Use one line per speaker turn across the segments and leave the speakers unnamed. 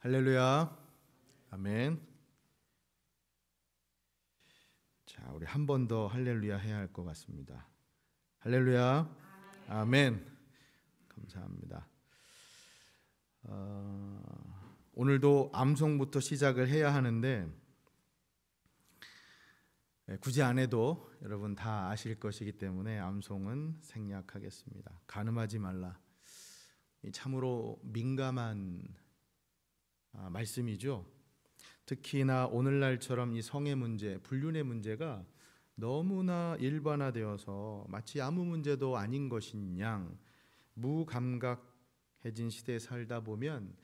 할렐루야. 아멘. 자, 우리 한 번 더 할렐루야 해야 할 것 같습니다. 할렐루야. 아멘. 감사합니다. 오늘도 암송부터 시작을 해야 하는데 굳이 안 해도 여러분 다 아실 것이기 때문에 암송은 생략하겠습니다. 간음하지 말라. 참으로 민감한 말씀이죠. 특히나 오늘날처럼 이 성의 문제, 불륜의 문제가 너무나 일반화되어서 마치 아무 문제도 아닌 것인 양 무감각해진 시대에 살다 보면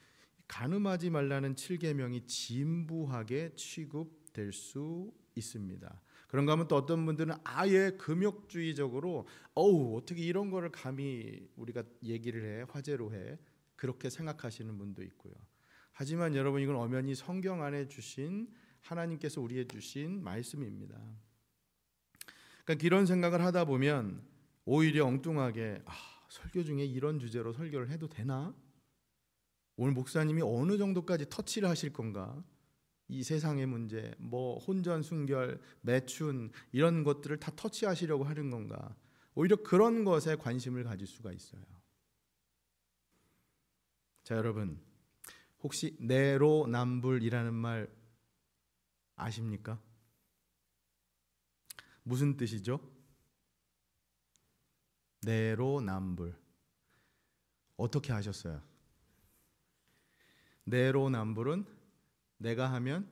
간음하지 말라는 7계명이 진부하게 취급될 수 있습니다. 그런가 하면 또 어떤 분들은 아예 금욕주의적으로 어떻게 이런 거를 감히 우리가 얘기를 해, 화제로 해, 그렇게 생각하시는 분도 있고요. 하지만 여러분, 이건 엄연히 성경 안에 주신 하나님께서 우리에게 주신 말씀입니다. 그러니까 이런 생각을 하다 보면 오히려 엉뚱하게 설교 중에 이런 주제로 설교를 해도 되나? 오늘 목사님이 어느 정도까지 터치를 하실 건가? 이 세상의 문제, 혼전, 순결, 매춘 이런 것들을 다 터치하시려고 하는 건가? 오히려 그런 것에 관심을 가질 수가 있어요. 자, 여러분, 혹시 내로남불이라는 말 아십니까? 무슨 뜻이죠? 내로남불. 어떻게 아셨어요? 내로남불은 내가 하면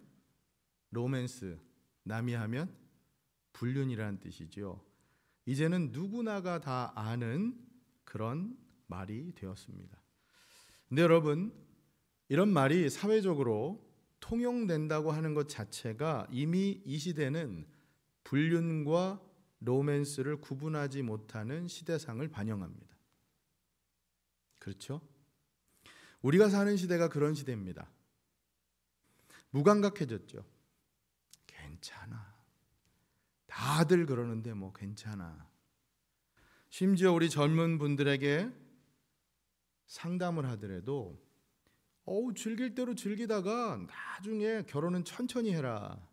로맨스, 남이 하면 불륜이라는 뜻이죠. 이제는 누구나가 다 아는 그런 말이 되었습니다. 근데 여러분, 이런 말이 사회적으로 통용된다고 하는 것 자체가 이미 이 시대는 불륜과 로맨스를 구분하지 못하는 시대상을 반영합니다. 그렇죠? 우리가 사는 시대가 그런 시대입니다. 무감각해졌죠. 괜찮아. 다들 그러는데 괜찮아. 심지어 우리 젊은 분들에게 상담을 하더라도 즐길 대로 즐기다가 나중에 결혼은 천천히 해라.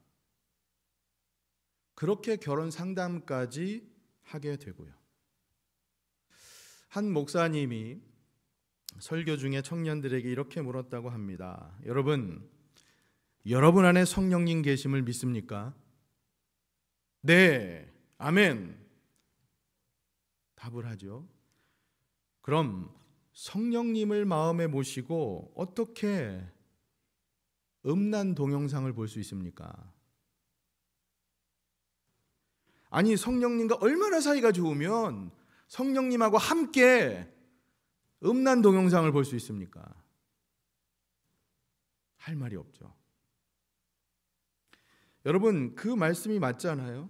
그렇게 결혼 상담까지 하게 되고요. 한 목사님이 설교 중에 청년들에게 이렇게 물었다고 합니다. 여러분 안에 성령님 계심을 믿습니까? 네, 아멘. 답을 하죠. 그럼 성령님을 마음에 모시고 어떻게 음란 동영상을 볼 수 있습니까? 아니, 성령님과 얼마나 사이가 좋으면 성령님하고 함께 음란 동영상을 볼 수 있습니까? 할 말이 없죠. 여러분, 그 말씀이 맞잖아요.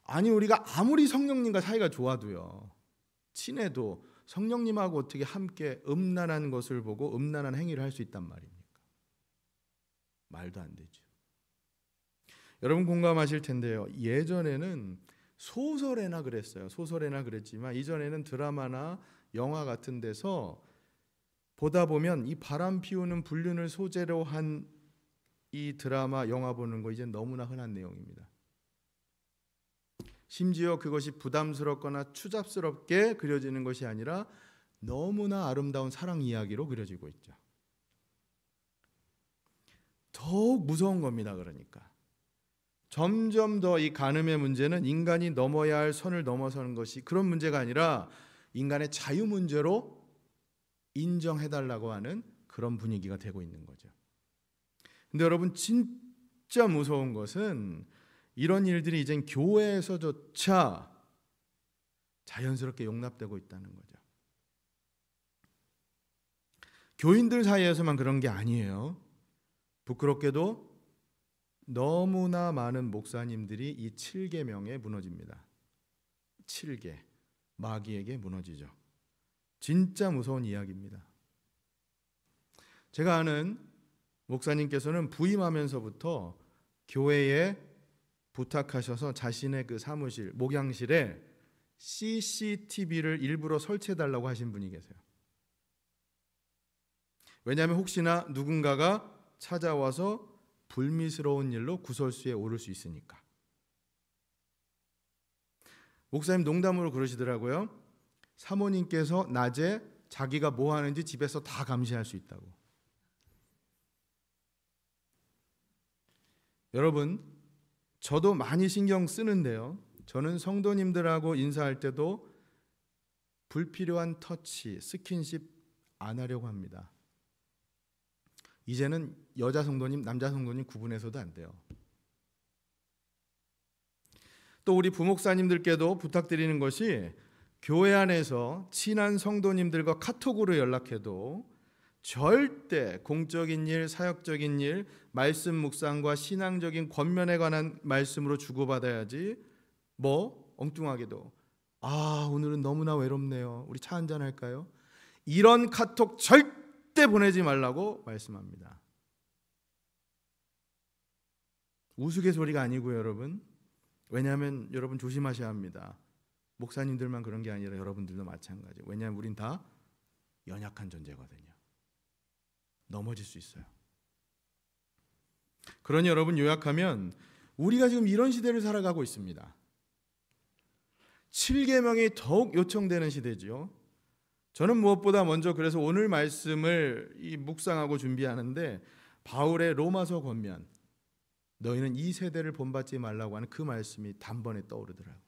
아니, 우리가 아무리 성령님과 사이가 좋아도요, 친해도 성령님하고 어떻게 함께 음란한 것을 보고 음란한 행위를 할 수 있단 말입니까? 말도 안 되죠. 여러분 공감하실 텐데요. 예전에는 소설에나 그랬어요. 소설에나 그랬지만 이전에는 드라마나 영화 같은 데서 보다 보면 이 바람 피우는 불륜을 소재로 한 이 드라마, 영화 보는 거 이제 너무나 흔한 내용입니다. 심지어 그것이 부담스럽거나 추잡스럽게 그려지는 것이 아니라 너무나 아름다운 사랑 이야기로 그려지고 있죠. 더욱 무서운 겁니다. 그러니까 점점 더 이 간음의 문제는 인간이 넘어야 할 선을 넘어서는 것이 그런 문제가 아니라 인간의 자유 문제로 인정해달라고 하는 그런 분위기가 되고 있는 거죠. 근데 여러분, 진짜 무서운 것은 이런 일들이 이젠 교회에서조차 자연스럽게 용납되고 있다는 거죠. 교인들 사이에서만 그런 게 아니에요. 부끄럽게도 너무나 많은 목사님들이 이 7계명에 무너집니다. 7계, 마귀에게 무너지죠. 진짜 무서운 이야기입니다. 제가 아는 목사님께서는 부임하면서부터 교회에 부탁하셔서 자신의 그 사무실, 목양실에 CCTV를 일부러 설치해달라고 하신 분이 계세요. 왜냐하면 혹시나 누군가가 찾아와서 불미스러운 일로 구설수에 오를 수 있으니까. 목사님 농담으로 그러시더라고요. 사모님께서 낮에 자기가 뭐 하는지 집에서 다 감시할 수 있다고. 여러분, 저도 많이 신경 쓰는데요. 저는 성도님들하고 인사할 때도 불필요한 터치, 스킨십 안 하려고 합니다. 이제는 여자 성도님, 남자 성도님 구분해서도 안 돼요. 또 우리 부목사님들께도 부탁드리는 것이 교회 안에서 친한 성도님들과 카톡으로 연락해도 절대 공적인 일, 사역적인 일, 말씀 묵상과 신앙적인 권면에 관한 말씀으로 주고받아야지 뭐 엉뚱하게도 오늘은 너무나 외롭네요. 우리 차 한잔 할까요? 이런 카톡 절대 보내지 말라고 말씀합니다. 우스갯소리가 아니고요, 여러분. 왜냐하면 여러분 조심하셔야 합니다. 목사님들만 그런 게 아니라 여러분들도 마찬가지. 왜냐하면 우린 다 연약한 존재거든요. 넘어질 수 있어요. 그러니 여러분 요약하면 우리가 지금 이런 시대를 살아가고 있습니다. 7계명이 더욱 요청되는 시대죠. 저는 무엇보다 먼저 그래서 오늘 말씀을 묵상하고 준비하는데 바울의 로마서 권면, 너희는 이 세대를 본받지 말라고 하는 그 말씀이 단번에 떠오르더라고요.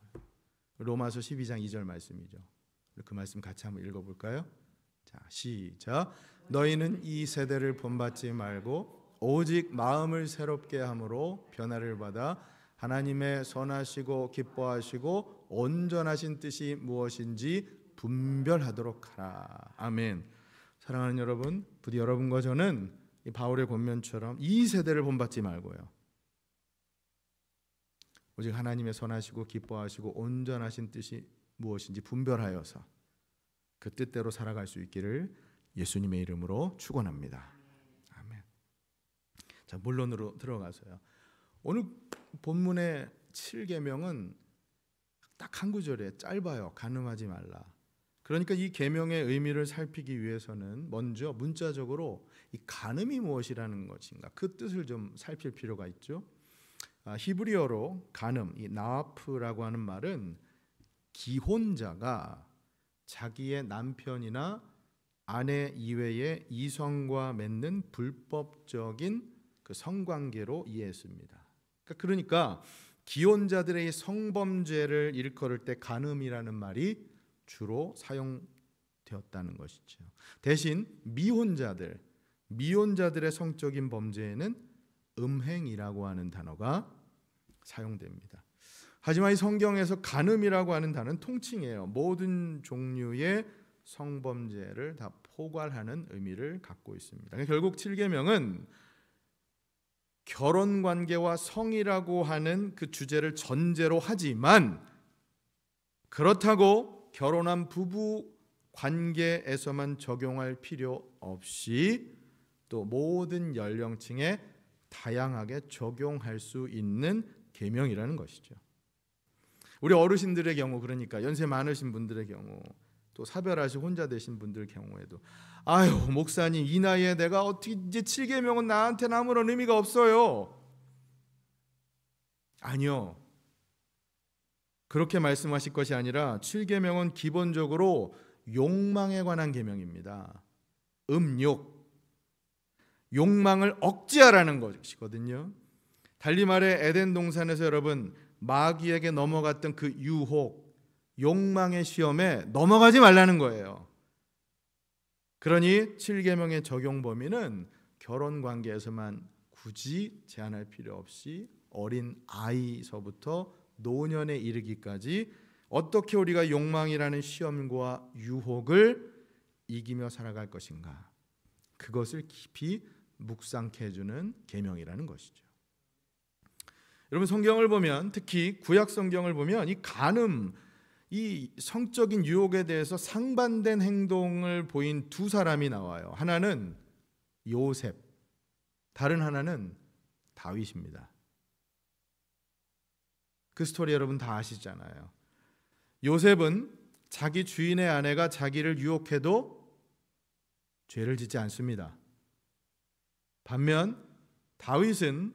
로마서 12장 2절 말씀이죠. 그 말씀 같이 한번 읽어볼까요? 자, 시작. 너희는 이 세대를 본받지 말고 오직 마음을 새롭게 함으로 변화를 받아 하나님의 선하시고 기뻐하시고 온전하신 뜻이 무엇인지 분별하도록 하라. 아멘. 사랑하는 여러분, 부디 여러분과 저는 이 바울의 권면처럼 이 세대를 본받지 말고요, 오직 하나님의 선하시고 기뻐하시고 온전하신 뜻이 무엇인지 분별하여서 그 뜻대로 살아갈 수 있기를 예수님의 이름으로 축원합니다. 아멘. 자, 본론으로 들어가서요. 오늘 본문의 7계명은 딱 한 구절에 짧아요. 간음하지 말라. 그러니까 이 계명의 의미를 살피기 위해서는 먼저 문자적으로 이 간음이 무엇이라는 것인가, 그 뜻을 좀 살필 필요가 있죠. 히브리어로 간음, 이 나와프라고 하는 말은 기혼자가 자기의 남편이나 아내 이외의 이성과 맺는 불법적인 그 성관계로 이해했습니다. 그러니까 기혼자들의 성범죄를 일컬을 때 간음이라는 말이 주로 사용되었다는 것이죠. 대신 미혼자들의 성적인 범죄에는 음행이라고 하는 단어가 사용됩니다. 하지만 이 성경에서 간음이라고 하는 단어는 통칭이에요. 모든 종류의 성범죄를 다 포괄하는 의미를 갖고 있습니다. 결국 7계명은 결혼관계와 성이라고 하는 그 주제를 전제로 하지만 그렇다고 결혼한 부부 관계에서만 적용할 필요 없이 또 모든 연령층에 다양하게 적용할 수 있는 계명이라는 것이죠. 우리 어르신들의 경우, 그러니까 연세 많으신 분들의 경우, 또 사별하시고 혼자 되신 분들 경우에도 목사님 이 나이에 내가 어떻게 이제 7계명은 나한테는 아무런 의미가 없어요. 아니요. 그렇게 말씀하실 것이 아니라 7계명은 기본적으로 욕망에 관한 계명입니다. 욕망을 억제하라는 것이거든요. 달리 말해 에덴 동산에서 여러분 마귀에게 넘어갔던 그 유혹, 욕망의 시험에 넘어가지 말라는 거예요. 그러니 7계명의 적용 범위는 결혼 관계에서만 굳이 제한할 필요 없이 어린 아이서부터 노년에 이르기까지 어떻게 우리가 욕망이라는 시험과 유혹을 이기며 살아갈 것인가, 그것을 깊이 묵상케 해주는 계명이라는 것이죠. 여러분 성경을 보면, 특히 구약 성경을 보면 이 간음, 이 성적인 유혹에 대해서 상반된 행동을 보인 두 사람이 나와요. 하나는 요셉, 다른 하나는 다윗입니다. 그 스토리 여러분 다 아시잖아요. 요셉은 자기 주인의 아내가 자기를 유혹해도 죄를 짓지 않습니다. 반면 다윗은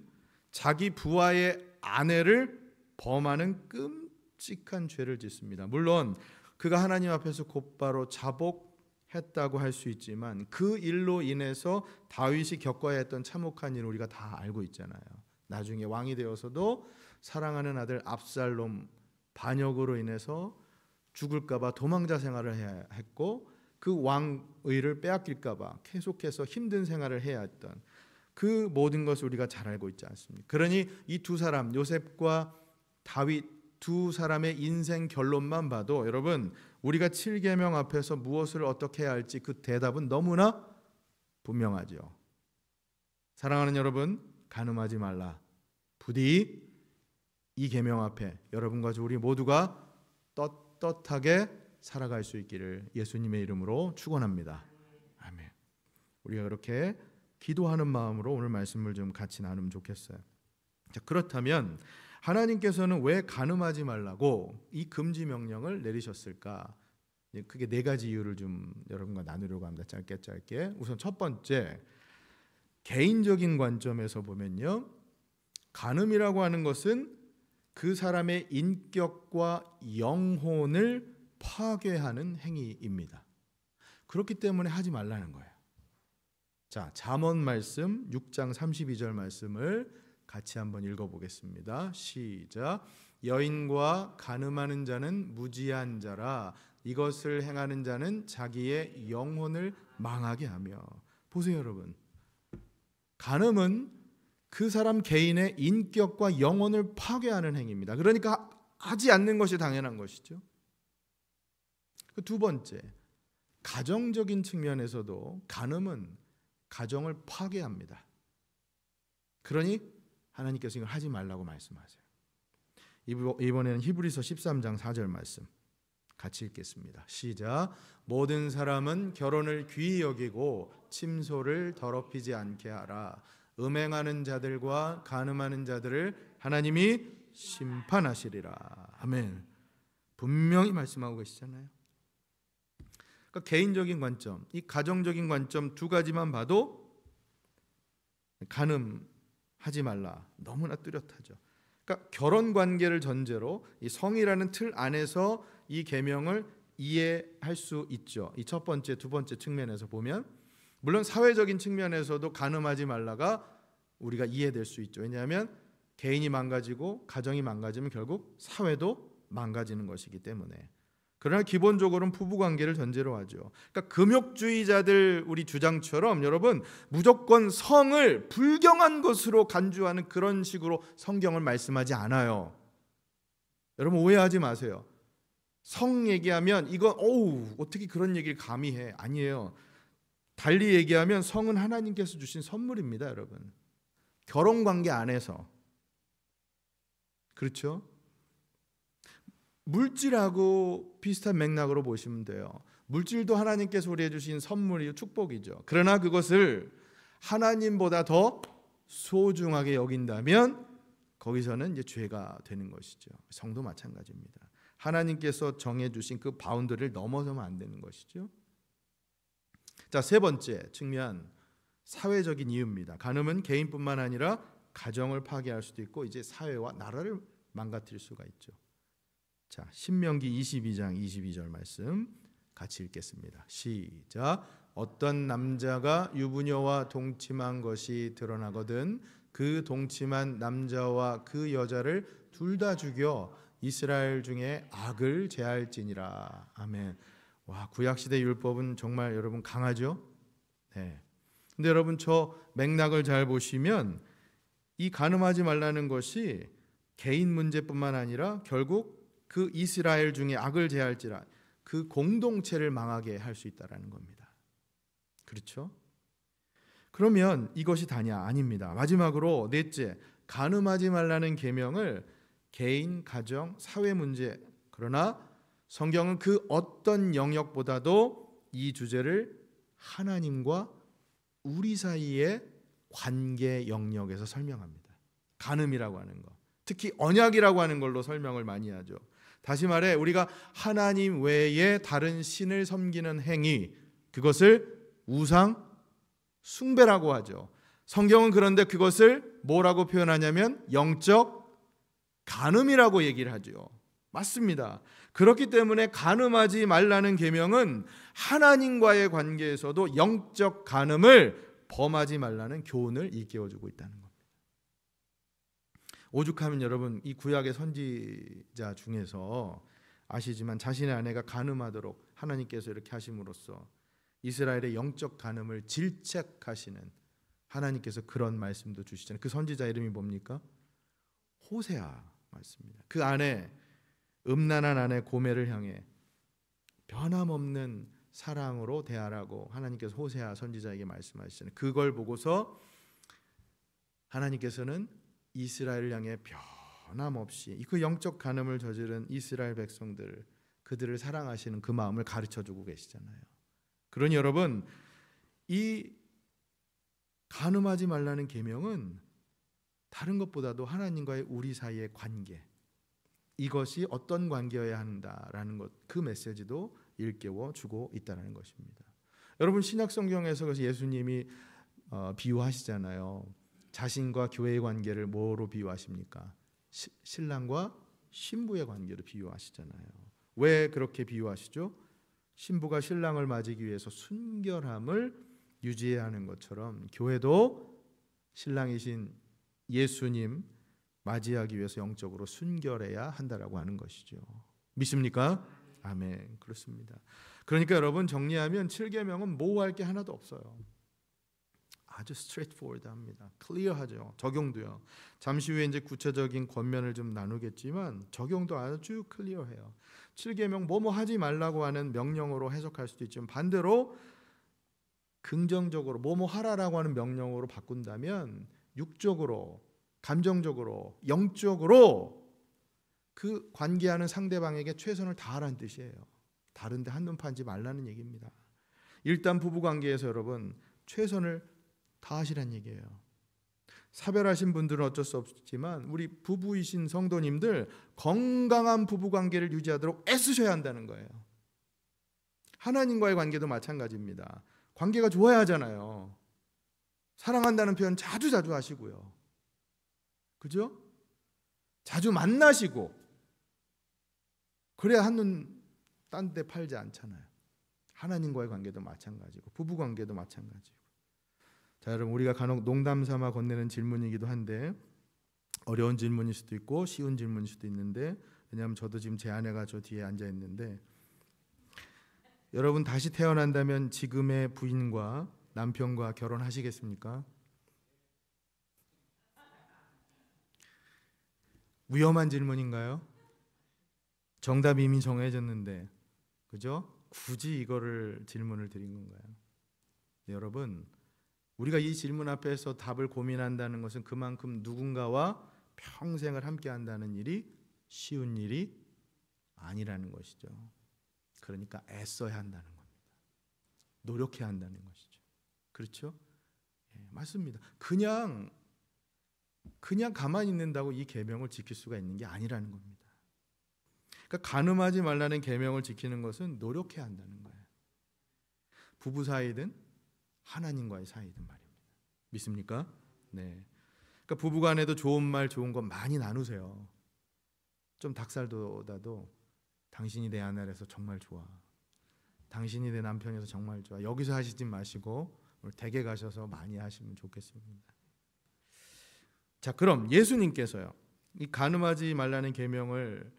자기 부하의 아내를 범하는 끔찍한 죄를 짓습니다. 물론 그가 하나님 앞에서 곧바로 자복했다고 할 수 있지만 그 일로 인해서 다윗이 겪어야 했던 참혹한 일을 우리가 다 알고 있잖아요. 나중에 왕이 되어서도 사랑하는 아들 압살롬 반역으로 인해서 죽을까 봐 도망자 생활을 해야 했고, 그 왕위를 빼앗길까 봐 계속해서 힘든 생활을 해야 했던 그 모든 것을 우리가 잘 알고 있지 않습니까? 그러니 이 두 사람, 요셉과 다윗 두 사람의 인생 결론만 봐도 여러분, 우리가 7계명 앞에서 무엇을 어떻게 해야 할지 그 대답은 너무나 분명하죠. 사랑하는 여러분, 간음하지 말라. 부디 이 계명 앞에 여러분과 우리 모두가 떳떳하게 살아갈 수 있기를 예수님의 이름으로 축원합니다. 아멘. 우리가 그렇게 기도하는 마음으로 오늘 말씀을 좀 같이 나누면 좋겠어요. 자, 그렇다면 하나님께서는 왜 간음하지 말라고 이 금지 명령을 내리셨을까? 그게 네 가지 이유를 좀 여러분과 나누려고 합니다. 짧게. 우선 첫 번째, 개인적인 관점에서 보면요, 간음이라고 하는 것은 그 사람의 인격과 영혼을 파괴하는 행위입니다. 그렇기 때문에 하지 말라는 거예요. 자, 잠언 말씀 6장 32절 말씀을 같이 한번 읽어보겠습니다. 시작. 여인과 간음하는 자는 무지한 자라. 이것을 행하는 자는 자기의 영혼을 망하게 하며. 보세요 여러분, 간음은 그 사람 개인의 인격과 영혼을 파괴하는 행위입니다. 그러니까 하지 않는 것이 당연한 것이죠. 두 번째, 가정적인 측면에서도 간음은 가정을 파괴합니다. 그러니 하나님께서 이걸 하지 말라고 말씀하세요. 이번에는 히브리서 13장 4절 말씀 같이 읽겠습니다. 시작. 모든 사람은 결혼을 귀히 여기고 침소를 더럽히지 않게 하라. 음행하는 자들과 간음하는 자들을 하나님이 심판하시리라. 아멘. 분명히 말씀하고 계시잖아요. 그러니까 개인적인 관점, 이 가정적인 관점 두 가지만 봐도 간음하지 말라, 너무나 뚜렷하죠. 그러니까 결혼 관계를 전제로 이 성이라는 틀 안에서 이 계명을 이해할 수 있죠. 이 첫 번째, 두 번째 측면에서 보면, 물론 사회적인 측면에서도 간음하지 말라가 우리가 이해될 수 있죠. 왜냐하면 개인이 망가지고 가정이 망가지면 결국 사회도 망가지는 것이기 때문에. 그러나 기본적으로는 부부관계를 전제로 하죠. 그러니까 금욕주의자들 우리 주장처럼 여러분, 무조건 성을 불경한 것으로 간주하는 그런 식으로 성경을 말씀하지 않아요. 여러분 오해하지 마세요. 성 얘기하면 이거 어떻게 그런 얘기를 감히 해? 아니에요. 달리 얘기하면 성은 하나님께서 주신 선물입니다, 여러분. 결혼관계 안에서. 그렇죠? 물질하고 비슷한 맥락으로 보시면 돼요. 물질도 하나님께서 우리에게 주신 선물이요, 축복이죠. 그러나 그것을 하나님보다 더 소중하게 여긴다면 거기서는 이제 죄가 되는 것이죠. 성도 마찬가지입니다. 하나님께서 정해주신 그 바운더리를 넘어서면 안 되는 것이죠. 자, 세 번째 측면, 사회적인 이유입니다. 간음은 개인뿐만 아니라 가정을 파괴할 수도 있고 이제 사회와 나라를 망가뜨릴 수가 있죠. 자, 신명기 22장 22절 말씀 같이 읽겠습니다. 시작. 어떤 남자가 유부녀와 동침한 것이 드러나거든 그 동침한 남자와 그 여자를 둘 다 죽여 이스라엘 중에 악을 제할지니라. 아멘. 와, 구약시대 율법은 정말 여러분 강하죠? 네. 근데 여러분 저 맥락을 잘 보시면 이 간음하지 말라는 것이 개인 문제뿐만 아니라 결국 그 이스라엘 중에 악을 제할지라, 그 공동체를 망하게 할 수 있다라는 겁니다. 그렇죠? 그러면 이것이 다냐? 아닙니다. 마지막으로 넷째, 간음하지 말라는 계명을 개인, 가정, 사회 문제, 그러나 성경은 그 어떤 영역보다도 이 주제를 하나님과 우리 사이의 관계 영역에서 설명합니다. 간음이라고 하는 것, 특히 언약이라고 하는 걸로 설명을 많이 하죠. 다시 말해 우리가 하나님 외에 다른 신을 섬기는 행위, 그것을 우상 숭배라고 하죠. 성경은 그런데 그것을 뭐라고 표현하냐면 영적 간음이라고 얘기를 하죠. 맞습니다. 그렇기 때문에 간음하지 말라는 계명은 하나님과의 관계에서도 영적 간음을 범하지 말라는 교훈을 일깨워주고 있다는 겁니다. 오죽하면 여러분, 이 구약의 선지자 중에서 아시지만 자신의 아내가 간음하도록 하나님께서 이렇게 하심으로써 이스라엘의 영적 간음을 질책하시는 하나님께서 그런 말씀도 주시잖아요. 그 선지자 이름이 뭡니까? 호세아 맞습니다. 그 아내, 음란한 아내 고멜을 향해 변함없는 사랑으로 대하라고 하나님께서 호세아 선지자에게 말씀하시잖아요. 그걸 보고서 하나님께서는 이스라엘을 향해 변함없이 그 영적 간음을 저지른 이스라엘 백성들, 그들을 사랑하시는 그 마음을 가르쳐주고 계시잖아요. 그러니 여러분, 이 간음하지 말라는 계명은 다른 것보다도 하나님과의 우리 사이의 관계, 이것이 어떤 관계여야 한다라는 것, 그 메시지도 일깨워 주고 있다는 것입니다. 여러분, 신약 성경에서 그래서 예수님이 비유하시잖아요. 자신과 교회의 관계를 뭐로 비유하십니까? 신랑과 신부의 관계로 비유하시잖아요. 왜 그렇게 비유하시죠? 신부가 신랑을 맞이기 위해서 순결함을 유지해야 하는 것처럼 교회도 신랑이신 예수님 맞이하기 위해서 영적으로 순결해야 한다라고 하는 것이죠. 믿습니까? 아멘. 그렇습니다. 그러니까 여러분, 정리하면 7계명은 모호할 게 하나도 없어요. 아주 straightforward합니다. 클리어하죠. 적용도요. 잠시 후에 이제 구체적인 권면을 좀 나누겠지만 적용도 아주 클리어해요. 7계명 뭐뭐 하지 말라고 하는 명령으로 해석할 수도 있지만 반대로 긍정적으로 뭐뭐 하라라고 하는 명령으로 바꾼다면 육적으로, 감정적으로, 영적으로 그 관계하는 상대방에게 최선을 다하라는 뜻이에요. 다른데 한눈 팔지 말라는 얘기입니다. 일단 부부관계에서 여러분 최선을 다하시라는 얘기예요. 사별하신 분들은 어쩔 수 없지만 우리 부부이신 성도님들 건강한 부부관계를 유지하도록 애쓰셔야 한다는 거예요. 하나님과의 관계도 마찬가지입니다. 관계가 좋아야 하잖아요. 사랑한다는 표현 자주 하시고요. 그죠? 자주 만나시고 그래야 한눈 딴 데 팔지 않잖아요. 하나님과의 관계도 마찬가지고 부부관계도 마찬가지고. 자, 여러분, 우리가 간혹 농담 삼아 건네는 질문이기도 한데 어려운 질문일 수도 있고 쉬운 질문일 수도 있는데, 왜냐하면 저도 지금 제 아내가 저 뒤에 앉아 있는데, 여러분 다시 태어난다면 지금의 부인과 남편과 결혼하시겠습니까? 위험한 질문인가요? 정답이 이미 정해졌는데, 그죠? 굳이 이거를 질문을 드린 건가요? 네, 여러분, 우리가 이 질문 앞에서 답을 고민한다는 것은 그만큼 누군가와 평생을 함께 한다는 일이 쉬운 일이 아니라는 것이죠. 그러니까 애써야 한다는 겁니다. 노력해야 한다는 것이죠. 그렇죠? 예, 맞습니다. 그냥 가만히 있는다고 이 계명을 지킬 수가 있는 게 아니라는 겁니다. 그러니까 간음하지 말라는 계명을 지키는 것은 노력해야 한다는 거예요. 부부 사이든 하나님과의 사이든 말입니다. 믿습니까? 네. 그러니까 부부간에도 좋은 말, 좋은 것 많이 나누세요. 좀 닭살 돋아도 당신이 내 아내라서 정말 좋아. 당신이 내 남편이라서 정말 좋아. 여기서 하시지 마시고 오늘 댁에 가셔서 많이 하시면 좋겠습니다. 자, 그럼 예수님께서요, 이 간음하지 말라는 계명을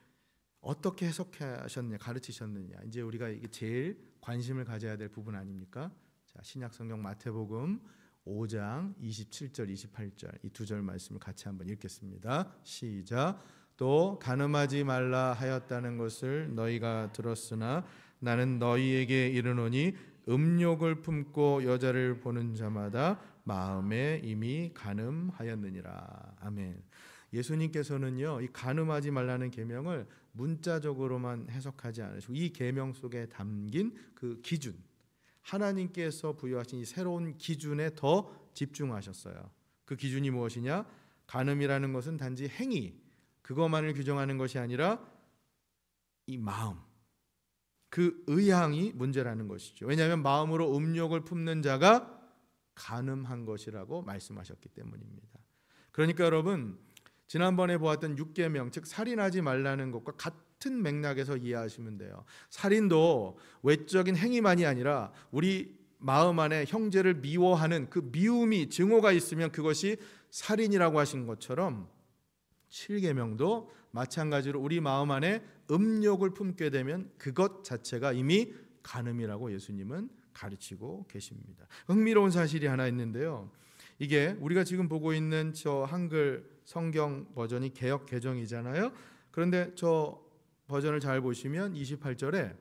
어떻게 해석하셨느냐, 가르치셨느냐, 이제 우리가 이게 제일 관심을 가져야 될 부분 아닙니까? 자, 신약 성경 마태복음 5장 27절 28절 이 두 절 말씀을 같이 한번 읽겠습니다. 시작. 또 간음하지 말라 하였다는 것을 너희가 들었으나 나는 너희에게 이르노니 음욕을 품고 여자를 보는 자마다 마음에 이미 간음하였느니라. 아멘. 예수님께서는요, 이 간음하지 말라는 계명을 문자적으로만 해석하지 않으시고 이 계명 속에 담긴 그 기준, 하나님께서 부여하신 이 새로운 기준에 더 집중하셨어요. 그 기준이 무엇이냐? 간음이라는 것은 단지 행위, 그것만을 규정하는 것이 아니라 이 마음, 그 의향이 문제라는 것이죠. 왜냐하면 마음으로 음욕을 품는 자가 간음한 것이라고 말씀하셨기 때문입니다. 그러니까 여러분, 지난번에 보았던 6계명, 즉 살인하지 말라는 것과 같은 맥락에서 이해하시면 돼요. 살인도 외적인 행위만이 아니라 우리 마음 안에 형제를 미워하는 그 미움이 증오가 있으면 그것이 살인이라고 하신 것처럼 7계명도 마찬가지로 우리 마음 안에 음욕을 품게 되면 그것 자체가 이미 간음이라고 예수님은 가르치고 계십니다. 흥미로운 사실이 하나 있는데요. 이게 우리가 지금 보고 있는 저 한글 성경 버전이 개역 개정이잖아요. 그런데 저 버전을 잘 보시면 28절에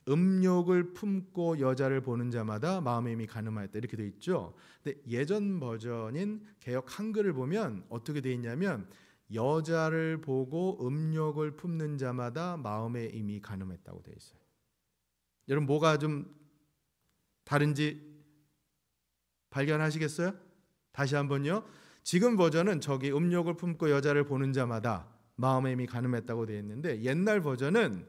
음욕을 품고 여자를 보는 자마다 마음에 이미 간음하였다 이렇게 돼 있죠. 근데 예전 버전인 개역 한글을 보면 어떻게 돼 있냐면 여자를 보고 음욕을 품는 자마다 마음에 이미 간음했다고 돼 있어요. 여러분 뭐가 좀 다른지 발견하시겠어요? 다시 한번요. 지금 버전은 저기 음욕을 품고 여자를 보는 자마다 마음에 이미 간음했다고 되어 있는데 옛날 버전은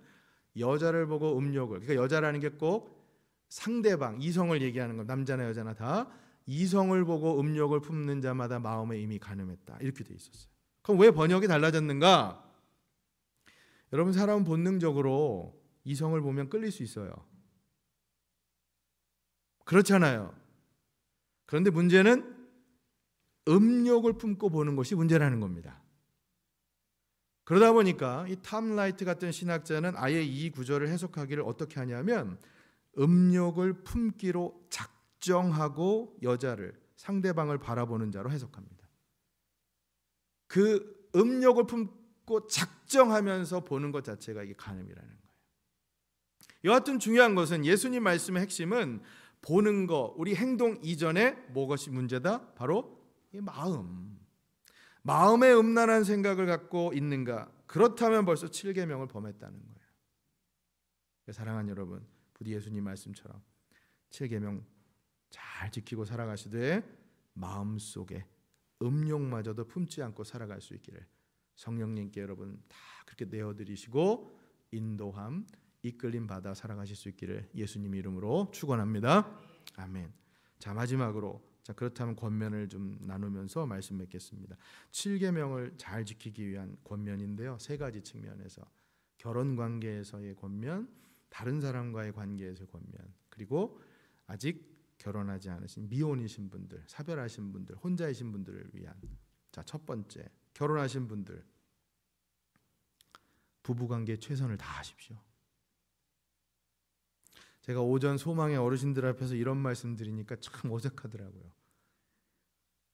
여자를 보고 음욕을, 그러니까 여자라는 게 꼭 상대방, 이성을 얘기하는 거, 남자나 여자나 다 이성을 보고 음욕을 품는 자마다 마음에 이미 간음했다 이렇게 되어 있었어요. 그럼 왜 번역이 달라졌는가? 여러분 사람은 본능적으로 이성을 보면 끌릴 수 있어요. 그렇잖아요. 그런데 문제는 음욕을 품고 보는 것이 문제라는 겁니다. 그러다 보니까 이 탐 라이트 같은 신학자는 아예 이 구절을 해석하기를 어떻게 하냐면 음욕을 품기로 작정하고 여자를 상대방을 바라보는 자로 해석합니다. 그 음욕을 품고 작정하면서 보는 것 자체가 이게 간음이라는 거예요. 여하튼 중요한 것은 예수님 말씀의 핵심은 보는 거, 우리 행동 이전에 무엇이 문제다? 바로 이 마음에 음란한 생각을 갖고 있는가? 그렇다면 벌써 7계명을 범했다는 거예요. 사랑하는 여러분, 부디 예수님 말씀처럼 7계명 잘 지키고 살아가시되 마음속에 음욕마저도 품지 않고 살아갈 수 있기를 성령님께 여러분 다 그렇게 내어드리시고 인도함, 이끌림 받아 살아가실 수 있기를 예수님 이름으로 축원합니다. 아멘. 자, 마지막으로 그렇다면 권면을 좀 나누면서 말씀 맺겠습니다. 7계명을 잘 지키기 위한 권면인데요. 세 가지 측면에서 결혼 관계에서의 권면, 다른 사람과의 관계에서의 권면, 그리고 아직 결혼하지 않으신 미혼이신 분들, 사별하신 분들, 혼자이신 분들을 위한. 자, 첫 번째, 결혼하신 분들 부부관계에 최선을 다하십시오. 제가 오전 소망의 어르신들 앞에서 이런 말씀 드리니까 참 어색하더라고요.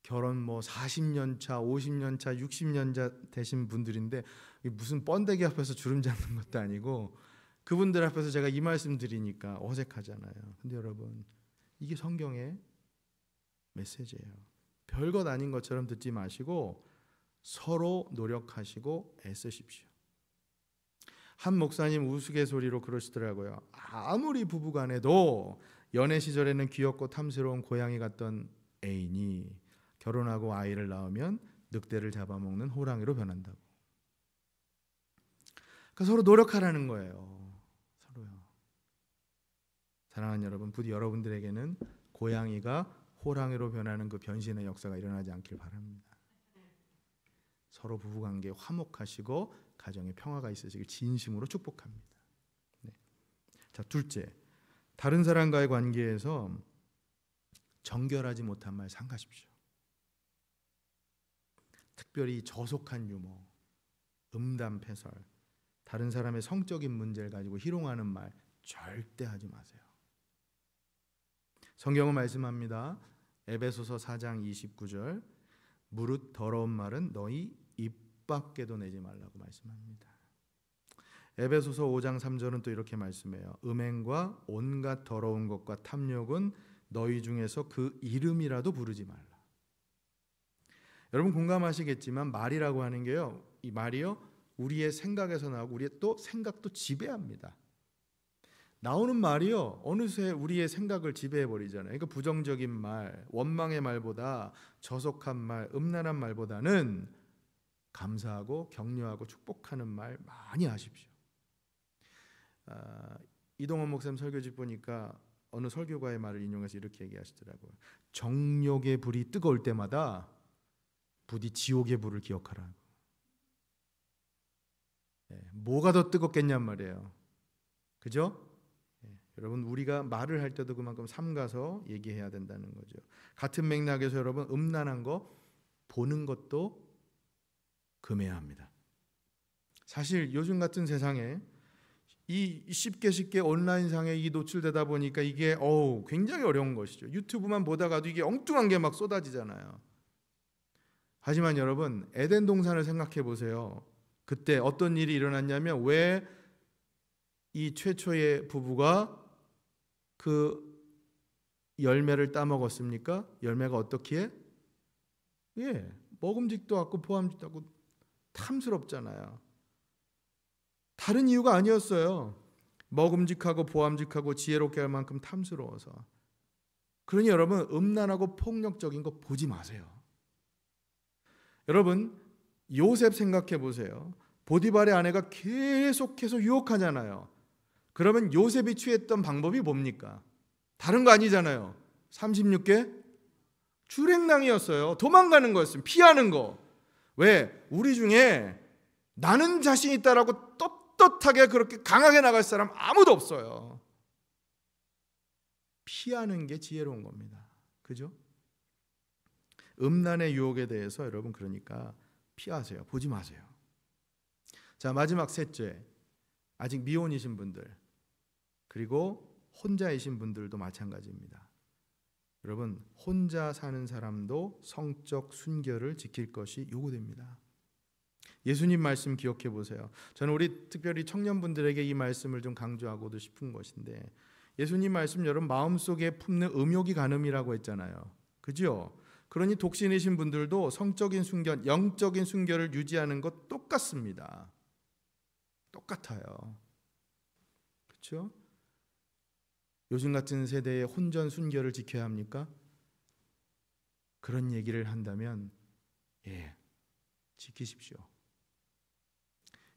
결혼 40년 차, 50년 차, 60년 차 되신 분들인데 무슨 번데기 앞에서 주름 잡는 것도 아니고 그분들 앞에서 제가 이 말씀 드리니까 어색하잖아요. 근데 여러분, 이게 성경의 메시지예요. 별것 아닌 것처럼 듣지 마시고 서로 노력하시고 애쓰십시오. 한 목사님 우스갯소리로 그러시더라고요. 아무리 부부간에도 연애 시절에는 귀엽고 탐스러운 고양이 같던 애인이 결혼하고 아이를 낳으면 늑대를 잡아먹는 호랑이로 변한다고. 그러니까 서로 노력하라는 거예요. 서로요. 사랑하는 여러분, 부디 여러분들에게는 고양이가 호랑이로 변하는 그 변신의 역사가 일어나지 않길 바랍니다. 서로 부부관계 화목하시고 가정에 평화가 있으시길 진심으로 축복합니다. 네. 자, 둘째, 다른 사람과의 관계에서 정결하지 못한 말 삼가십시오. 특별히 저속한 유머, 음담 패설, 다른 사람의 성적인 문제를 가지고 희롱하는 말 절대 하지 마세요. 성경은 말씀합니다. 에베소서 4장 29절, 무릇 더러운 말은 너희 입 밖에도 내지 말라고 말씀합니다. 에베소서 5장 3절은 또 이렇게 말씀해요. 음행과 온갖 더러운 것과 탐욕은 너희 중에서 그 이름이라도 부르지 말라. 여러분 공감하시겠지만 말이라고 하는 게요, 이 말이요 우리의 생각에서 나오고 우리의 또 생각도 지배합니다. 나오는 말이요 어느새 우리의 생각을 지배해 버리잖아요. 그러니까 부정적인 말, 원망의 말보다 저속한 말, 음란한 말보다는 감사하고 격려하고 축복하는 말 많이 하십시오. 이동원 목사님 설교집 보니까 어느 설교가의 말을 인용해서 이렇게 얘기하시더라고요. 정욕의 불이 뜨거울 때마다 부디 지옥의 불을 기억하라. 뭐가 더 뜨겁겠냔 말이에요. 그죠? 여러분, 우리가 말을 할 때도 그만큼 삼가서 얘기해야 된다는 거죠. 같은 맥락에서 여러분, 음란한 거 보는 것도 금해야 합니다. 사실 요즘 같은 세상에 이 쉽게 온라인상에 이 노출되다 보니까 이게 굉장히 어려운 것이죠. 유튜브만 보다가도 이게 엉뚱한 게 막 쏟아지잖아요. 하지만 여러분, 에덴 동산을 생각해 보세요. 그때 어떤 일이 일어났냐면, 왜 이 최초의 부부가 그 열매를 따먹었습니까? 열매가 어떻게? 먹음직도 않고 보암직도 않고 탐스럽잖아요. 다른 이유가 아니었어요. 먹음직하고 보암직하고 지혜롭게 할 만큼 탐스러워서. 그러니 여러분, 음란하고 폭력적인 거 보지 마세요. 여러분, 요셉 생각해 보세요. 보디발의 아내가 계속해서 유혹하잖아요. 그러면 요셉이 취했던 방법이 뭡니까? 다른 거 아니잖아요. 36개 출행랑이었어요. 도망가는 거였어요. 피하는 거. 왜? 우리 중에 나는 자신 있다라고 떳떳하게 그렇게 강하게 나갈 사람 아무도 없어요. 피하는 게 지혜로운 겁니다. 그죠? 음란의 유혹에 대해서 여러분, 그러니까 피하세요. 보지 마세요. 자, 마지막 셋째, 아직 미혼이신 분들, 그리고 혼자이신 분들도 마찬가지입니다. 여러분, 혼자 사는 사람도 성적 순결을 지킬 것이 요구됩니다. 예수님 말씀 기억해 보세요. 저는 우리 특별히 청년분들에게 이 말씀을 좀 강조하고도 싶은 것인데, 예수님 말씀 여러분 마음속에 품는 음욕이 간음이라고 했잖아요. 그죠? 그러니 독신이신 분들도 성적인 순결, 영적인 순결을 유지하는 것 똑같습니다. 똑같아요. 그렇죠? 요즘 같은 세대의 혼전 순결을 지켜야 합니까? 그런 얘기를 한다면 지키십시오.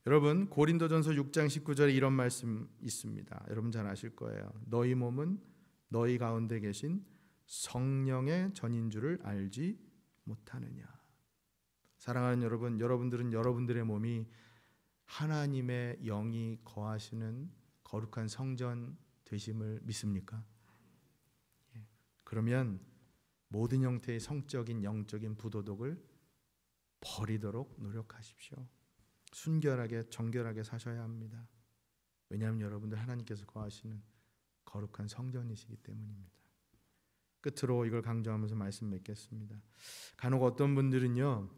여러분, 고린도전서 6장 19절에 이런 말씀 있습니다. 여러분 잘 아실 거예요. 너희 몸은 너희 가운데 계신 성령의 전인 줄을 알지 못하느냐. 사랑하는 여러분, 여러분들은 여러분들의 몸이 하나님의 영이 거하시는 거룩한 성전 되심을 믿습니까? 그러면 모든 형태의 성적인 영적인 부도덕을 버리도록 노력하십시오. 순결하게 정결하게 사셔야 합니다. 왜냐하면 여러분들 하나님께서 거하시는 거룩한 성전이시기 때문입니다. 끝으로 이걸 강조하면서 말씀 맺겠습니다. 간혹 어떤 분들은요,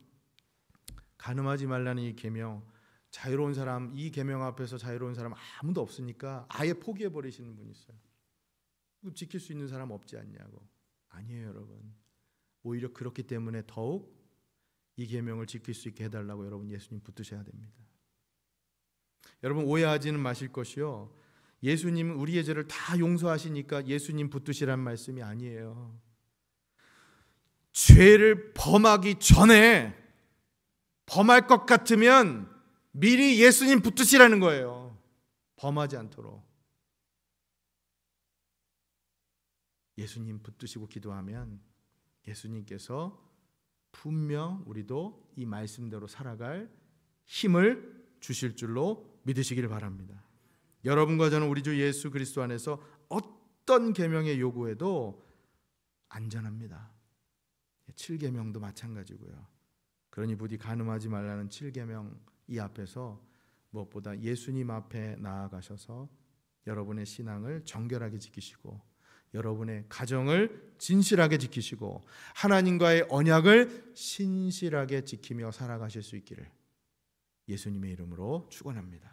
간음하지 말라는 이 계명, 자유로운 사람, 이 계명 앞에서 자유로운 사람 아무도 없으니까 아예 포기해 버리시는 분이 있어요. 지킬 수 있는 사람 없지 않냐고. 아니에요, 여러분. 오히려 그렇기 때문에 더욱 이 계명을 지킬 수 있게 해달라고 여러분 예수님 붙드셔야 됩니다. 여러분, 오해하지는 마실 것이요, 예수님은 우리의 죄를 다 용서하시니까 예수님 붙드시란 말씀이 아니에요. 죄를 범하기 전에, 범할 것 같으면 미리 예수님 붙드시라는 거예요. 범하지 않도록. 예수님 붙드시고 기도하면 예수님께서 분명 우리도 이 말씀대로 살아갈 힘을 주실 줄로 믿으시길 바랍니다. 여러분과 저는 우리 주 예수 그리스도 안에서 어떤 계명의 요구에도 안전합니다. 7계명도 마찬가지고요. 그러니 부디 간음하지 말라는 7계명 이 앞에서 무엇보다 예수님 앞에 나아가셔서 여러분의 신앙을 정결하게 지키시고 여러분의 가정을 진실하게 지키시고 하나님과의 언약을 신실하게 지키며 살아가실 수 있기를 예수님의 이름으로 축원합니다.